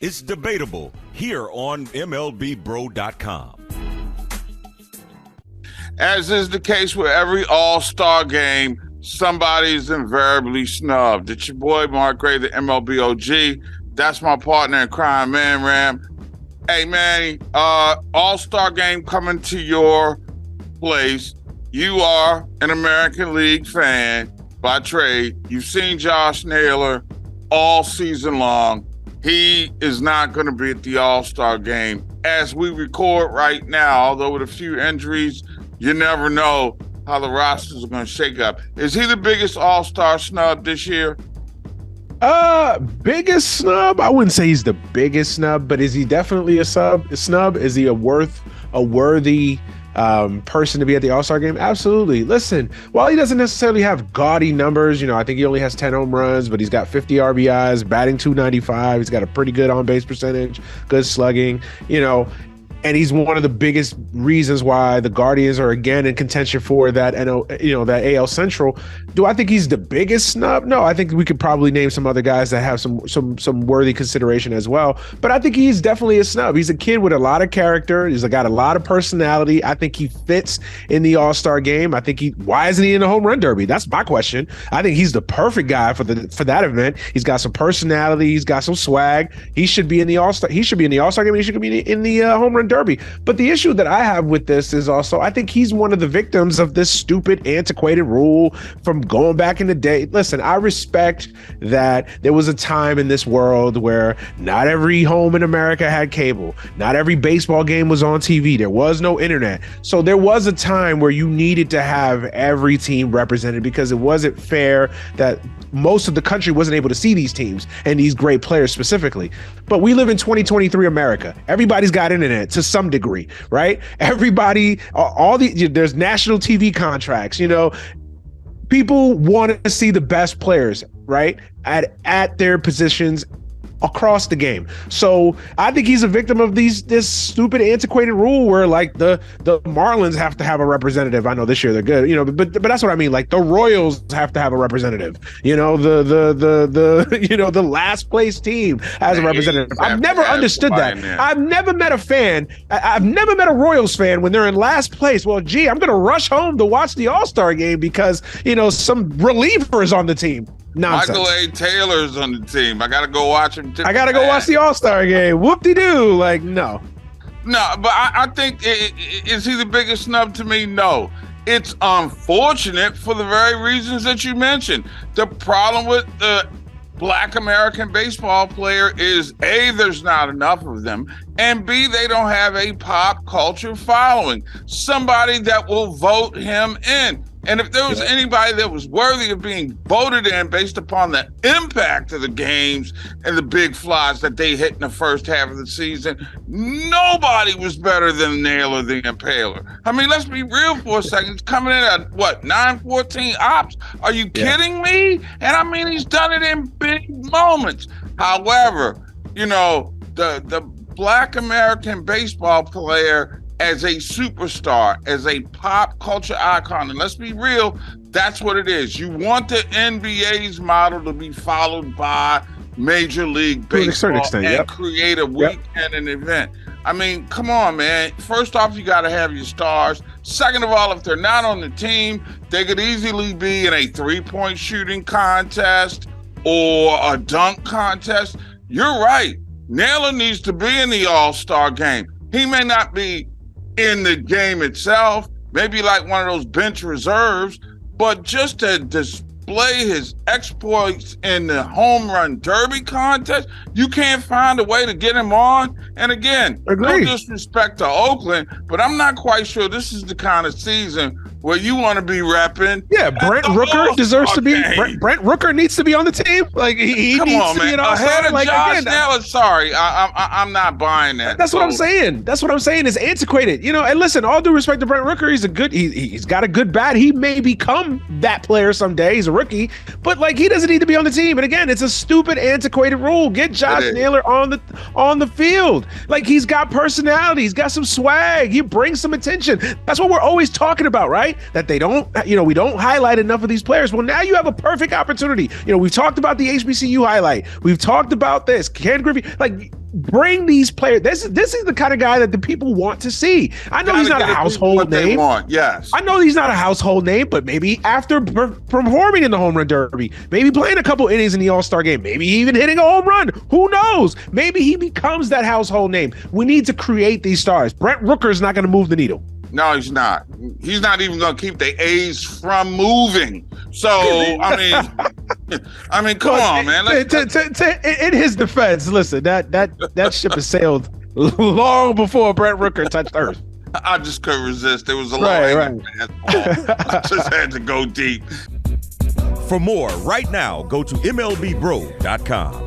It's debatable here on MLBBro.com. As is the case with every all-star game, somebody's invariably snubbed. It's your boy, Mark Gray, the MLB OG. That's my partner in crime, Man Ram. Hey, Manny, all-star game coming to your place. You are an American League fan by trade. You've seen Josh Naylor all season long. He is not going to be at the all-star game. As we record right now, although with a few injuries, you never know how the rosters are going to shake up. Is he the biggest all-star snub this year? Biggest snub? I wouldn't say he's the biggest snub, but is he definitely a snub? Is he a worthy person to be at the All-Star game? Absolutely. Listen, while he doesn't necessarily have gaudy numbers, I think he only has 10 home runs, but he's got 50 RBIs, batting .295. He's got a pretty good on-base percentage, good slugging, and he's one of the biggest reasons why the Guardians are again in contention for that that AL Central. Do I think he's the biggest snub? No, I think we could probably name some other guys that have some worthy consideration as well. But I think he's definitely a snub. He's a kid with a lot of character. He's got a lot of personality. I think he fits in the All-Star game. I think why isn't he in the Home Run Derby? That's my question. I think he's the perfect guy for that event. He's got some personality. He's got some swag. He should be in the All-Star. He should be in the All-Star game. He should be in the Home Run Derby. But the issue that I have with this is also I think he's one of the victims of this stupid, antiquated rule from going back in the day. Listen, I respect that there was a time in this world where not every home in America had cable. Not every baseball game was on TV. There was no internet. So there was a time where you needed to have every team represented because it wasn't fair that most of the country wasn't able to see these teams and these great players specifically. But we live in 2023 America. Everybody's got internet to some degree, right? Everybody, there's national TV contracts, people want to see the best players, right? At their positions across the game. So I think he's a victim of this stupid antiquated rule where like the Marlins have to have a representative. I know this year they're good, but that's what I mean. Like the Royals have to have a representative. The last place team has a representative. I've never understood that. I've never met a fan. I've never met a Royals fan when they're in last place. Well, gee, I'm going to rush home to watch the All-Star game because some reliever is on the team. Nonsense. Michael A. Taylor's on the team. I got to go watch him. I got to go watch the All-Star game. Whoop-de-doo. Like, no. No, but I think, is he the biggest snub to me? No. It's unfortunate for the very reasons that you mentioned. The problem with the Black American baseball player is A, there's not enough of them, and B, they don't have a pop culture following. Somebody that will vote him in. And if there was anybody that was worthy of being voted in based upon the impact of the games and the big flies that they hit in the first half of the season, nobody was better than Naylor the Impaler. I mean, let's be real for a second. He's coming in at, 914 ops? Are you kidding me? And I mean, he's done it in big moments. However, the Black American baseball player as a superstar, as a pop culture icon. And let's be real, that's what it is. You want the NBA's model to be followed by Major League Baseball to a certain extent, create a weekend and event. I mean, come on, man. First off, you got to have your stars. Second of all, if they're not on the team, they could easily be in a three-point shooting contest or a dunk contest. You're right. Naylor needs to be in the All-Star game. He may not be in the game itself, maybe like one of those bench reserves, but just to display his exploits in the home run derby contest, you can't find a way to get him on. And again, no disrespect to Oakland, but I'm not quite sure this is the kind of season where you want to be repping. Yeah, Brent Rooker deserves to be. Brent Rooker needs to be on the team. Like he Come needs on, to man. be an all-star. Ahead of like, Josh again, Naylor. Sorry, I'm not buying that. That's what I'm saying. That's what I'm saying. It's antiquated. And listen, all due respect to Brent Rooker, he's got a good bat. He may become that player someday. He's a rookie, but like he doesn't need to be on the team. And again, it's a stupid, antiquated rule. Get Josh Naylor on the field. Like he's got personality. He's got some swag. He brings some attention. That's what we're always talking about, right? why? That they don't, we don't highlight enough of these players. Well, now you have a perfect opportunity. We've talked about the HBCU highlight. We've talked about this. Ken Griffey, bring these players. This is the kind of guy that the people want to see. I know he's not a household name. Yes. I know he's not a household name, but maybe after performing in the home run derby, maybe playing a couple innings in the All-Star game, maybe even hitting a home run. Who knows? Maybe he becomes that household name. We need to create these stars. Brent Rooker is not going to move the needle. No, he's not. He's not even going to keep the A's from moving. So, I mean, come on, man. In his defense, listen, that ship has sailed long before Brent Rooker touched Earth. I just couldn't resist. There was a right. I just had to go deep. For more, right now, go to MLBBro.com.